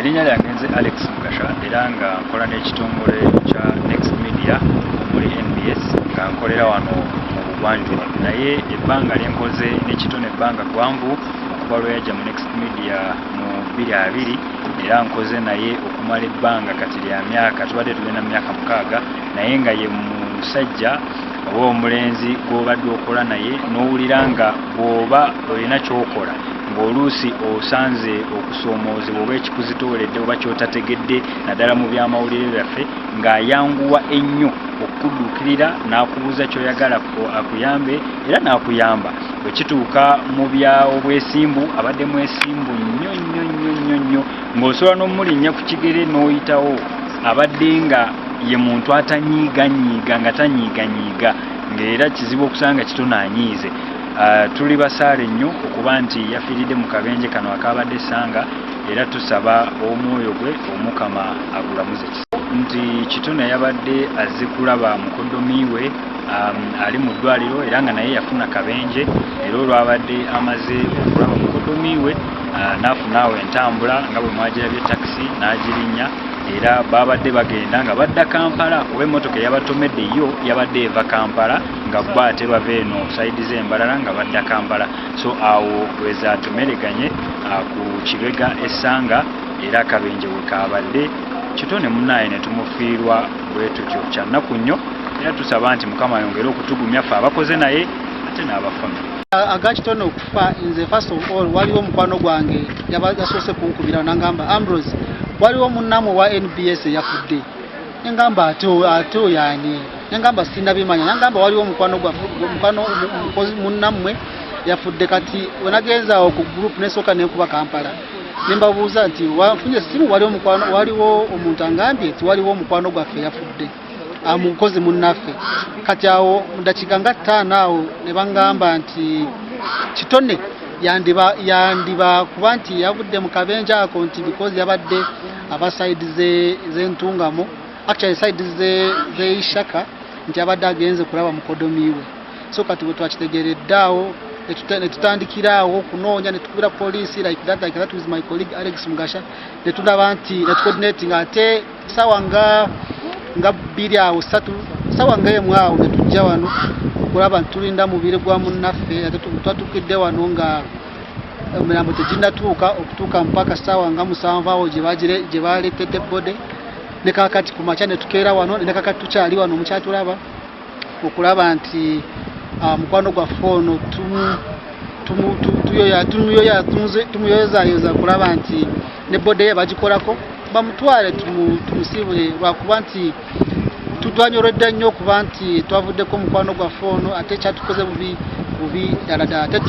Erinnya lyange nze Alex Mugasha era nga nkola n'ekitongole kya Next Media omuli NBS nga nkolera wano mu Bugwanjuba, naye ebbanga lyenkoze n'ekitone ebbanga gwanvu okuva lweyajja mu Next Media mu 2020 era nkoze naye okumala ebbanga kati lya myaka tubadde tugenda mu myaka 6 naye nga ye musajja oba omulenzi gw'obadde okola naye n'owulira nga bw'oba olina ky'okola ng'oluusi osanze okusomoozebwa oba ekikuzitooledde oba kyotategedde naddala mu byamawulire byaffe ng'ayanguwa ennyo okudduukirira n'akubuuza ky'oyagala akuyambe era n'akuyamba. Bwe kituuka mu bya obwesimbu abadde mwesimbu nnyo ng'osobola n'omulinnya ku kigere n'oyitawo abadde nga ye muntu atanyiiganyiiga nga tanyiiganyiiga ng'era kizibu okusanga kitono anyiize. Tuli basaale nnyo okuba nti yafiiridde mu kabenje kano akabadde essanga era tusaba omwoyo gwe omukama agulamuze nti kitone yabadde azze kulaba mukoddomi we ali mu ddwaliro era nga naye yafuna kabenje era olwabadde amaze okulaba mukoddomi we n'afunaawo entambula nga bwe mwagirabye takisi n'agirinnya era babadde bagenda nga badda Kampala oba emmotoka eyabatomedde yo yabadde eva Kampala nga bo ate bava eno sayidi z'embalala nga badda Kampala. So awo weza tumereganye ku Kibega essanga era akabenje we kabadde kitone munnaye ne tumufiirwa bwe tutyo kya nnaku nnyo era tusaba nti Mukama ayongere okutugumya ffe abakoze naye ate n'abafamire. Agakitono okufa nze first of all waliwo mukwano gwange yasoose kunkubira nangamba Ambrose waliwo munnamwe wa NBS yafudde nengamba ate yani nengamba sindabimanya nangamba waliwo mukwano munnamwe yafudde kati wenagenza ku group nesoka nenkuba Kampala nembabuuza nti wafunye simu waliwo omuntu angambye nti waliwo mukwano gwaffe yafudde amukozi munnaffe kati awo mudakiika nga 5 awo ne bangamba nti kitone yandiba kuba nti yavudde mu kabenje ako nti because yabadde aba side z'entungamo actually side z'Ishaka nti abadde agenze kulaba mukodomiwe. So kati bwe twakitegeredde awo ne tutandikirawo okunoonya ne tukubira poliisi like that with my colleague Alex Mugasha ne tulaba nti ne tucoordinating ate sawa nga 2 awo 3 sawa nga emu awo ne tujja wano okulaba tulinda mubiri gwa munnaffe ate twatukidde wano nga emirambo teginnatuuka okutuuka mpaka ssaawa nga 7 awo gye baleetedde bode ne kakati ku makya ne tukeera wano ne kakati tukyali wano mukyatulaba okulaba nti mukwano gwaffe ono tumuyoyezaayoza kulaba nti ne bode ye bagikolako bamutwale tumusiibule lwakuba nti tutwanyoredde nnyo okuba nti twavuddeko mukwano gwaffe ono ate kyatukoze bubi ddala ate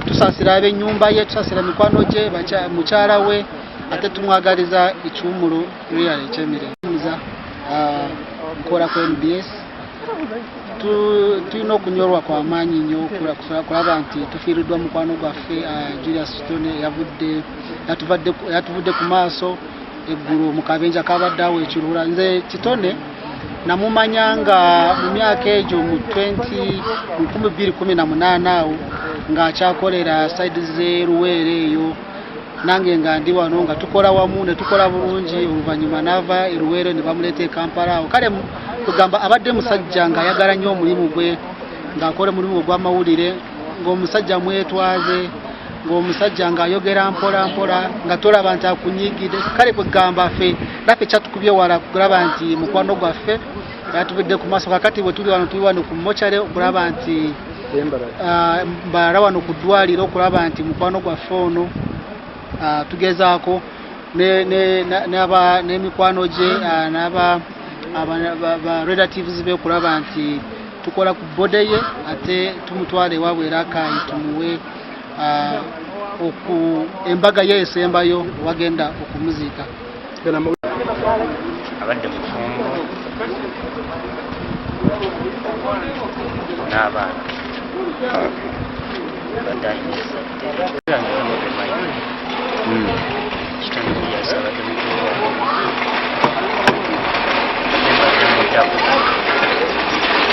tusaasira ab'ennyumba ye tusaasira mikwano gye mukyala we ate tumwagaliza ekiwumulo real ekyemirembe nkola ku NBS tulina okunyolwa kwa maanyi nnyo kulaba nti tufiiriddwa mukwano gwaffe Julius Kitone yatuvudde ku maaso eggulu mu kabenja kabadde awo ekirula. Nze Kitone namumanya nga mu myaka egyo mu 2018 awo ng'akyakolera saidi ze Luweere eyo nange nga ndi wano nga tukola wamu ne tukola bulungi oluvannyuma n'ava e Luweere ne bamuleeta e Kampala awo kale kugamba abadde musajja ng'ayagala nnyo omulimu gwe ng'akola omulimu gw'amawulire ng'omusajja mwetwaze ng'omusajja ng'ayogera mpola mpola nga tolaba nti akunyigidde kale kugamba naffe kyatukubye wala kulaba nti mukwano gwaffe yatuvudde ku maaso kakati bwe tuli wano ku mochare okulaba nti mbala wano ku ddwaliro okulaba nti mukwano gwaffe ono tugezaako n'emikwano gye ba relatives be okulaba nti tukola ku bode ye ate tumutwale ewaabwe era akayi tumuwe embaga ye esembayo wagenda okumuziika. Abadde mufumbo n'abaana abadde Kitone Julius abadde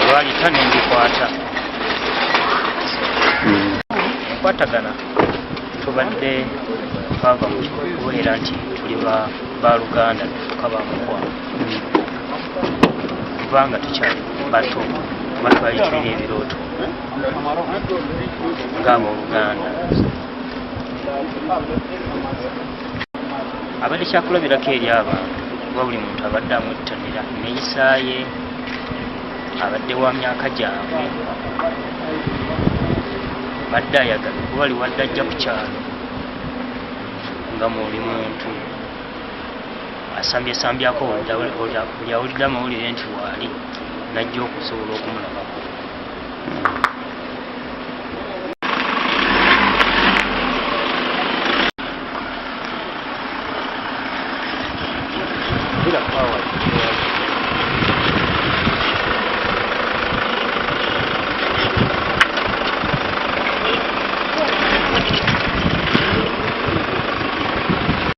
olwali tane ndikwata enkwatagana tubadde twava mu kubeera nti tuli ba Luganda tufuka bamukwano kubanga tukyali bato kuba twali tulina ebirooto ng'abooluganda abadde kyakulabirako eri abantu kuba buli muntu abadde amwettanira neeyisaaye abadde wa myaka gyabwe badde ayagala kuba ali wadde ajja ku kyalo nga muli muntu asambyeko buli awulidde amawulire nti waali najja okusobola okumulabako